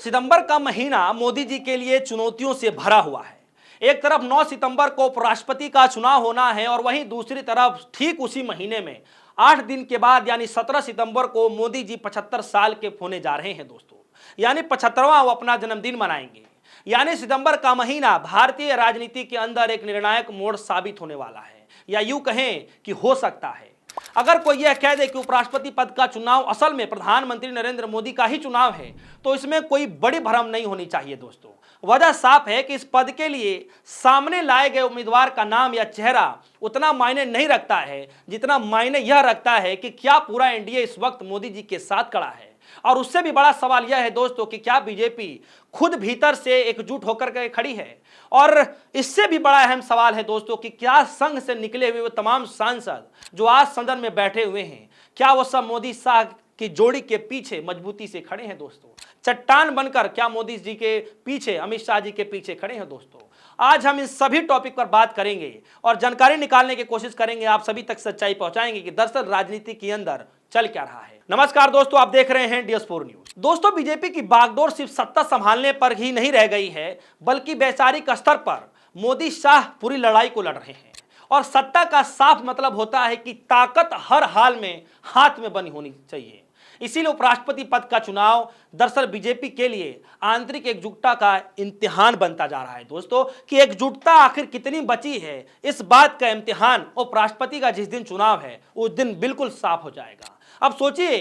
सितंबर का महीना मोदी जी के लिए चुनौतियों से भरा हुआ है। एक तरफ 9 सितंबर को उपराष्ट्रपति का चुनाव होना है और वहीं दूसरी तरफ ठीक उसी महीने में 8 दिन के बाद यानी 17 सितंबर को मोदी जी 75 साल के होने जा रहे हैं दोस्तों। यानी 75वां वो अपना जन्मदिन मनाएंगे। यानी सितंबर का महीना भारतीय राजनीति के अंदर एक निर्णायक मोड़ साबित होने वाला है, या यूं कहें कि हो सकता है। अगर कोई यह कह दे कि उपराष्ट्रपति पद का चुनाव असल में प्रधानमंत्री नरेंद्र मोदी का ही चुनाव है, तो इसमें कोई बड़ी भ्रम नहीं होनी चाहिए दोस्तों। वजह साफ है कि इस पद के लिए सामने लाए गए उम्मीदवार का नाम या चेहरा उतना मायने नहीं रखता है जितना मायने यह रखता है कि क्या पूरा एनडीए इस वक्त मोदी जी के साथ खड़ा है। और उससे भी बड़ा सवाल यह है दोस्तों कि क्या बीजेपी खुद भीतर से एकजुट होकर के खड़ी है। और इससे भी बड़ा अहम सवाल है दोस्तों कि क्या संघ से निकले हुए वो तमाम सांसद जो आज सदन में बैठे हुए हैं, क्या वो सब मोदी शाह की जोड़ी के पीछे मजबूती से खड़े हैं दोस्तों। चट्टान बनकर क्या मोदी जी के पीछे, अमित शाह जी के पीछे खड़े हैं दोस्तों। आज हम इन सभी टॉपिक पर बात करेंगे और जानकारी निकालने की कोशिश करेंगे, आप सभी तक सच्चाई पहुंचाएंगे कि दरअसल राजनीति के अंदर चल क्या रहा है। नमस्कार दोस्तों, आप देख रहे हैं DS4 न्यूज। दोस्तों, बीजेपी की बागडोर सिर्फ सत्ता संभालने पर ही नहीं रह गई है, बल्कि वैचारिक स्तर पर मोदी शाह पूरी लड़ाई को लड़ रहे हैं। और सत्ता का साफ मतलब होता है कि ताकत हर हाल में हाथ में बनी होनी चाहिए। इसीलिए उपराष्ट्रपति पद का चुनाव दरअसल बीजेपी के लिए आंतरिक एकजुटता का इम्तिहान बनता जा रहा है दोस्तों। कि एकजुटता आखिर कितनी बची है, इस बात का इम्तिहान उपराष्ट्रपति का जिस दिन चुनाव है उस दिन बिल्कुल साफ हो जाएगा। अब सोचिए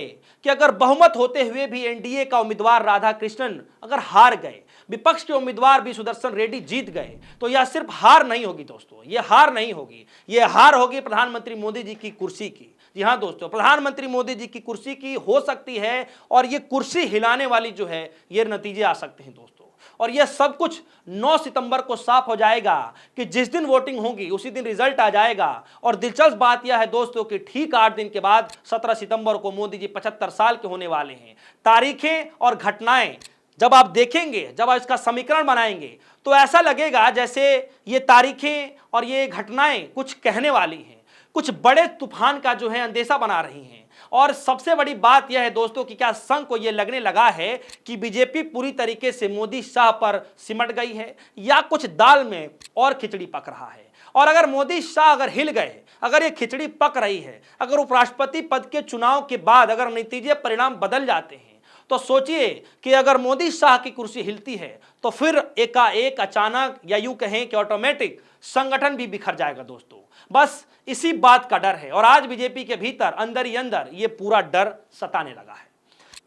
कि अगर बहुमत होते हुए भी एनडीए का उम्मीदवार राधा कृष्णन अगर हार गए, विपक्ष के उम्मीदवार भी सुदर्शन रेड्डी जीत गए, तो यह सिर्फ हार नहीं होगी दोस्तों, यह हार नहीं होगी, यह हार होगी प्रधानमंत्री मोदी जी की कुर्सी की। जी हाँ दोस्तों, प्रधानमंत्री मोदी जी की कुर्सी की हो सकती है और ये कुर्सी हिलाने वाली जो है ये नतीजे आ सकते हैं दोस्तों। और यह सब कुछ 9 सितंबर को साफ हो जाएगा कि जिस दिन वोटिंग होगी उसी दिन रिजल्ट आ जाएगा। और दिलचस्प बात यह है दोस्तों कि ठीक 8 दिन के बाद 17 सितंबर को मोदी जी 75 साल के होने वाले हैं। तारीखें और घटनाएं जब आप देखेंगे, जब आप इसका समीकरण बनाएंगे, तो ऐसा लगेगा जैसे ये तारीखें और ये घटनाएं कुछ कहने वाली हैं, कुछ बड़े तूफान का जो है अंदेशा बना रही हैं। और सबसे बड़ी बात यह है दोस्तों कि क्या संघ को यह लगने लगा है कि बीजेपी पूरी तरीके से मोदी शाह पर सिमट गई है, या कुछ दाल में और खिचड़ी पक रहा है। और अगर मोदी शाह अगर हिल गए, अगर ये खिचड़ी पक रही है, अगर उपराष्ट्रपति पद के चुनाव के बाद अगर नतीजे परिणाम बदल जाते हैं, तो सोचिए कि अगर मोदी शाह की कुर्सी हिलती है तो फिर एकाएक अचानक, या यूं कहें कि ऑटोमेटिक संगठन भी बिखर जाएगा दोस्तों। बस इसी बात का डर है और आज बीजेपी के भीतर अंदर ही अंदर ये पूरा डर सताने लगा है।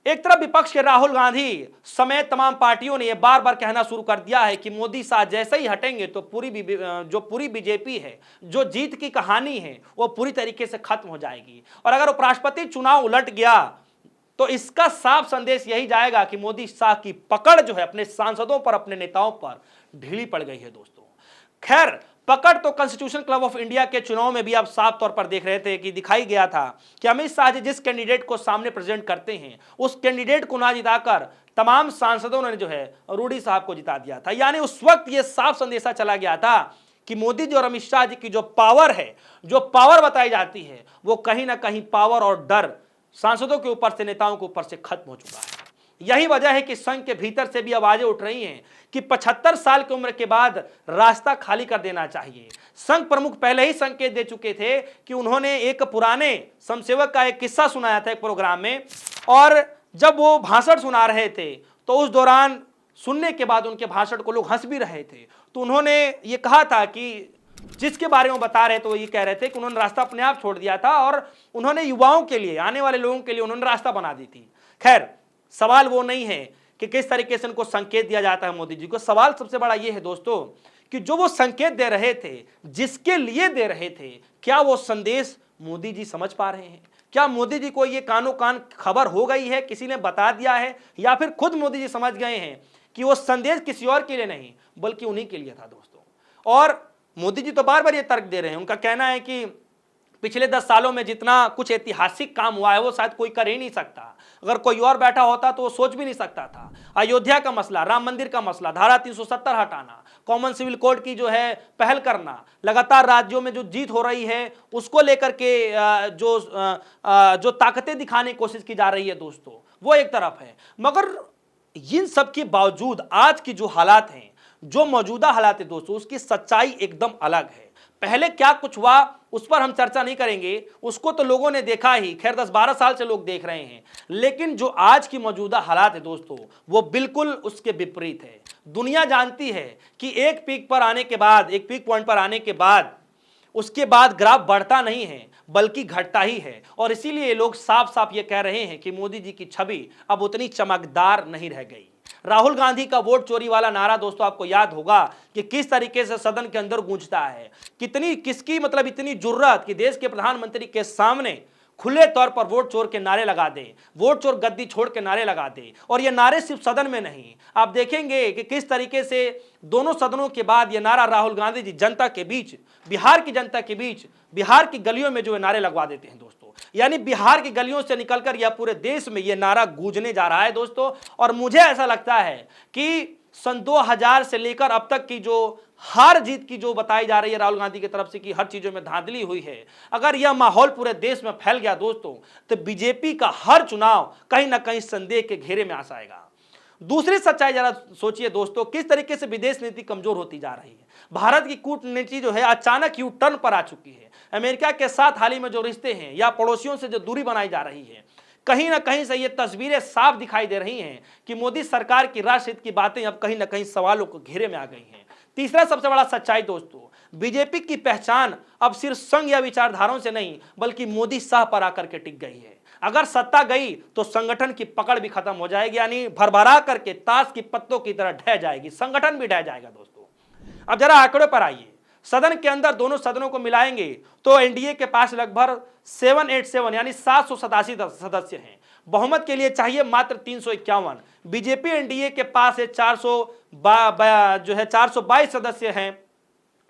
एक तरफ विपक्ष के राहुल गांधी समेत तमाम पार्टियों ने यह बार बार कहना शुरू कर दिया है कि मोदी शाह जैसे ही हटेंगे तो पूरी बीजेपी है, जो जीत की कहानी है वो पूरी तरीके से खत्म हो जाएगी। और अगर उपराष्ट्रपति चुनाव उलट गया तो इसका साफ संदेश यही जाएगा कि मोदी शाह की पकड़ जो है अपने सांसदों पर, अपने नेताओं पर ढीली पड़ गई है दोस्तों। खैर, पकड़ तो कॉन्स्टिट्यूशन क्लब ऑफ इंडिया के चुनाव में भी आप साफ तौर पर देख रहे थे कि दिखाई गया था कि अमित शाह जी जिस कैंडिडेट को सामने प्रेजेंट करते हैं उस कैंडिडेट को ना जिताकर तमाम सांसदों ने जो है रूडी साहब को जिता दिया था। यानी उस वक्त यह साफ संदेशा चला गया था कि मोदी जी और अमित शाह जी की जो पावर है, जो पावर बताई जाती है, वो कहीं ना कहीं पावर और डर सांसदों के ऊपर से, नेताओं के ऊपर से खत्म हो चुका है। यही वजह है कि संघ के भीतर से भी आवाजें उठ रही हैं कि 75 साल की उम्र के बाद रास्ता खाली कर देना चाहिए। संघ प्रमुख पहले ही संकेत दे चुके थे कि उन्होंने एक पुराने समसेवक का एक किस्सा सुनाया था एक प्रोग्राम में, और जब वो भाषण सुना रहे थे तो उस दौरान सुनने के बाद उनके भाषण को लोग हंस भी रहे थे। तो उन्होंने ये कहा था कि जिसके बारे में बता रहे थे वो ये कह रहे थे कि उन्होंने रास्ता अपने आप छोड़ दिया था और उन्होंने युवाओं के लिए, आने वाले लोगों के लिए उन्होंने रास्ता बना दी थी। खैर, सवाल वो नहीं है कि किस तरीके से उनको संकेत दिया जाता है मोदी जी को। सवाल सबसे बड़ा ये है दोस्तों कि जो वो संकेत दे रहे थे, जिसके लिए दे रहे थे, क्या वो संदेश मोदी जी समझ पा रहे हैं? क्या मोदी जी को ये कानो कान खबर हो गई है, किसी ने बता दिया है, या फिर खुद मोदी जी समझ गए हैं कि वो संदेश किसी और के लिए नहीं बल्कि उन्हीं के लिए था दोस्तों। और मोदी जी तो बार बार ये तर्क दे रहे हैं, उनका कहना है कि पिछले 10 सालों में जितना कुछ ऐतिहासिक काम हुआ है वो शायद कोई कर ही नहीं सकता। अगर कोई और बैठा होता तो वो सोच भी नहीं सकता था। अयोध्या का मसला, राम मंदिर का मसला, धारा 370 हटाना, कॉमन सिविल कोड की जो है पहल करना, लगातार राज्यों में जो जीत हो रही है उसको लेकर के जो ताकतें दिखाने की कोशिश की जा रही है दोस्तों, वो एक तरफ है। मगर इन सब के बावजूद आज की जो हालात हैं, जो मौजूदा हालात है दोस्तों, उसकी सच्चाई एकदम अलग है। पहले क्या कुछ हुआ उस पर हम चर्चा नहीं करेंगे, उसको तो लोगों ने देखा ही, खैर 10-12 साल से लोग देख रहे हैं। लेकिन जो आज की मौजूदा हालात है दोस्तों, वो बिल्कुल उसके विपरीत है। दुनिया जानती है कि एक पीक पर आने के बाद, एक पीक पॉइंट पर आने के बाद उसके बाद ग्राफ बढ़ता नहीं है बल्कि घटता ही है। और इसीलिए लोग साफ साफ ये कह रहे हैं कि मोदी जी की छवि अब उतनी चमकदार नहीं रह गई। राहुल गांधी का वोट चोरी वाला नारा दोस्तों आपको याद होगा कि किस तरीके से सदन के अंदर गूंजता है, कितनी किसकी मतलब इतनी जुर्रत कि देश के प्रधानमंत्री के सामने खुले तौर पर वोट चोर के नारे लगा दे, वोट चोर गद्दी छोड़ के नारे लगा दे। और ये नारे सिर्फ सदन में नहीं, आप देखेंगे कि किस तरीके से दोनों सदनों के बाद ये नारा राहुल गांधी जी जनता के बीच, बिहार की जनता के बीच, बिहार की गलियों में जो है नारे लगवा देते हैं दोस्तों। यानी बिहार की गलियों से निकलकर यह पूरे देश में यह नारा गूंजने जा रहा है दोस्तों। और मुझे ऐसा लगता है कि सन 2000 से लेकर अब तक की जो हार जीत की जो बताई जा रही है राहुल गांधी की तरफ से कि हर चीजों में धांधली हुई है, अगर यह माहौल पूरे देश में फैल गया दोस्तों, तो बीजेपी का हर चुनाव कहीं ना कहीं संदेह के घेरे में आ जाएगा। दूसरी सच्चाई जरा सोचिए दोस्तों, किस तरीके से विदेश नीति कमजोर होती जा रही है। भारत की कूटनीति जो है अचानक यू टर्न पर आ चुकी है। अमेरिका के साथ हाल ही में जो रिश्ते हैं या पड़ोसियों से जो दूरी बनाई जा रही है, कहीं ना कहीं से ये तस्वीरें साफ दिखाई दे रही हैं कि मोदी सरकार की राष्ट्रहित की बातें अब कहीं ना कहीं सवालों को घेरे में आ गई हैं। तीसरा सबसे बड़ा सच्चाई दोस्तों, बीजेपी की पहचान अब सिर्फ संघ या विचारधाराओं से नहीं बल्कि मोदी शाह पर आकर के टिक गई है। अगर सत्ता गई तो संगठन की पकड़ भी खत्म हो जाएगी, यानी भरभरा करके ताश की पत्तों की तरह ढह जाएगी, संगठन भी ढह जाएगा दोस्तों। अब जरा आंकड़ों पर आइए, सदन के अंदर दोनों सदनों को मिलाएंगे तो एनडीए के पास लगभग 787 यानी 787 सदस्य हैं। बहुमत के लिए चाहिए मात्र 351। बीजेपी एनडीए के पास है 422 सदस्य हैं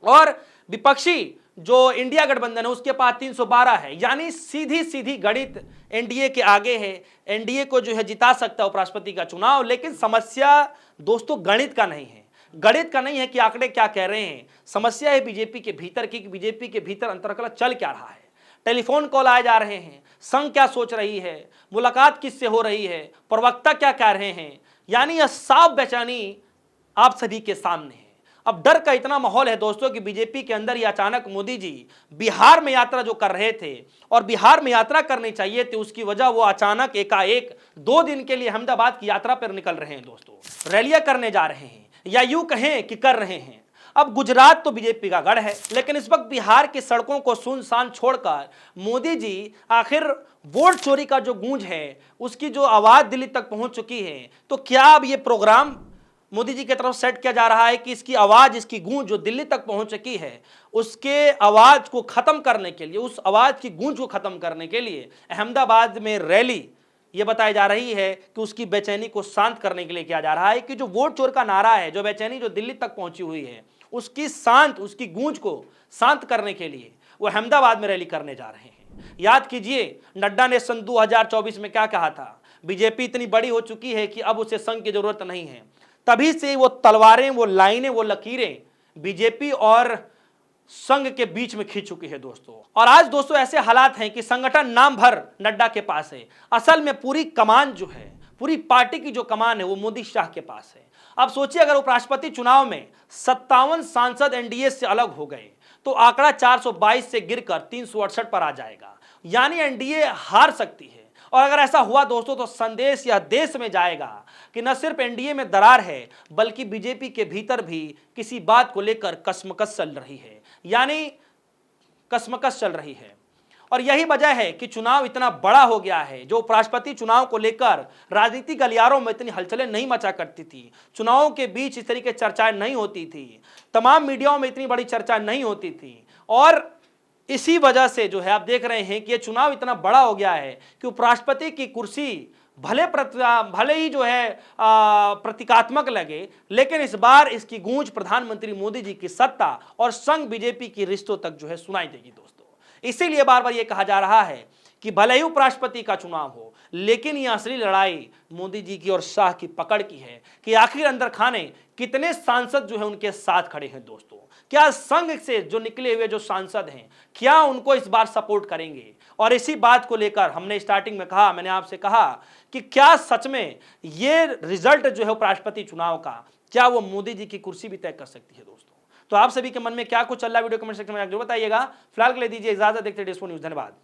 और विपक्षी जो इंडिया गठबंधन है उसके पास 312 है। यानी सीधी सीधी गणित एनडीए के आगे है, एनडीए को जो है जिता सकता है उपराष्ट्रपति का चुनाव। लेकिन समस्या दोस्तों गणित का नहीं है, गणित का नहीं है कि आंकड़े क्या कह रहे हैं, समस्या है बीजेपी के भीतर की, बीजेपी के भीतर अंतर्कलह चल क्या रहा है। टेलीफोन कॉल आए जा रहे हैं, संघ क्या सोच रही है, मुलाकात किससे हो रही है, प्रवक्ता क्या कह रहे हैं, यानी यह साफ बेचैनी आप सभी के सामने है। अब डर का इतना माहौल है दोस्तों कि बीजेपी के अंदर ही अचानक मोदी जी बिहार में यात्रा जो कर रहे थे और बिहार में यात्रा करनी चाहिए थी, उसकी वजह वो अचानक एकाएक 2 दिन के लिए अहमदाबाद की यात्रा पर निकल रहे हैं दोस्तों, रैलियां करने जा रहे हैं या यूं कहें कि कर रहे हैं। अब गुजरात तो बीजेपी का गढ़ है, लेकिन इस वक्त बिहार की सड़कों को सुनसान छोड़कर मोदी जी आखिर वोट चोरी का जो गूंज है उसकी जो आवाज दिल्ली तक पहुंच चुकी है, तो क्या अब ये प्रोग्राम मोदी जी की तरफ सेट किया जा रहा है कि इसकी आवाज, इसकी गूंज जो दिल्ली तक पहुंच चुकी है उसके आवाज को खत्म करने के लिए, उस आवाज की गूंज को खत्म करने के लिए अहमदाबाद में रैली ये बताई जा रही है कि उसकी बेचैनी को शांत करने के लिए किया जा रहा है कि जो वोट चोर का नारा है, जो बेचैनी जो दिल्ली तक पहुंची हुई है उसकी गूंज को शांत करने के लिए वो अहमदाबाद में रैली करने जा रहे हैं। याद कीजिए नड्डा ने सन 2024 में क्या कहा था, बीजेपी इतनी बड़ी हो चुकी है कि अब उसे संघ की जरूरत नहीं है। तभी से वो तलवारें, वो लाइनें, वो लकीरें बीजेपी और संघ के बीच में खींच चुकी है दोस्तों। और आज दोस्तों ऐसे हालात हैं कि संगठन नाम भर नड्डा के पास है, असल में पूरी कमान जो है, पूरी पार्टी की जो कमान है वो मोदी शाह के पास है। अब सोचिए अगर उपराष्ट्रपति चुनाव में 57 सांसद एनडीए से अलग हो गए तो आंकड़ा 422 से गिरकर 368 पर आ जाएगा, यानी एनडीए हार सकती है। और अगर ऐसा हुआ दोस्तों तो संदेश यह देश में जाएगा कि न सिर्फ एनडीए में दरार है बल्कि बीजेपी के भीतर भी किसी बात को लेकर कशमकश चल रही है, यानी कशमकश चल रही है। और यही वजह है कि चुनाव इतना बड़ा हो गया है। जो उपराष्ट्रपति चुनाव को लेकर राजनीतिक गलियारों में इतनी हलचलें नहीं मचा करती थी, चुनावों के बीच इस तरीके चर्चाएं नहीं होती थी, तमाम मीडियाओं में इतनी बड़ी चर्चा नहीं होती थी। और इसी वजह से जो है आप देख रहे हैं कि ये चुनाव इतना बड़ा हो गया है कि उपराष्ट्रपति की कुर्सी भले ही जो है प्रतीकात्मक लगे, लेकिन इस बार इसकी गूंज प्रधानमंत्री मोदी जी की सत्ता और संघ बीजेपी की रिश्तों तक जो है सुनाई देगी दोस्तों। इसीलिए बार बार ये कहा जा रहा है कि भले ही उपराष्ट्रपति का चुनाव हो, लेकिन ये असली लड़ाई मोदी जी की और शाह की पकड़ की है कि आखिर अंदर खाने कितने सांसद जो है उनके साथ खड़े हैं दोस्तों। क्या संघ से जो निकले हुए जो सांसद हैं क्या उनको इस बार सपोर्ट करेंगे, और इसी बात को लेकर हमने स्टार्टिंग में कहा, मैंने आपसे कहा कि क्या सच में ये रिजल्ट जो है उपराष्ट्रपति चुनाव का, क्या वो मोदी जी की कुर्सी भी तय कर सकती है दोस्तों? तो आप सभी के मन में क्या कुछ चल रहा है, वीडियो कमेंट सेक्शन में जरूर बताइएगा। फिलहाल के लिए दीजिए इजाजत, देखते रहिए डेस्पो न्यूज़। धन्यवाद।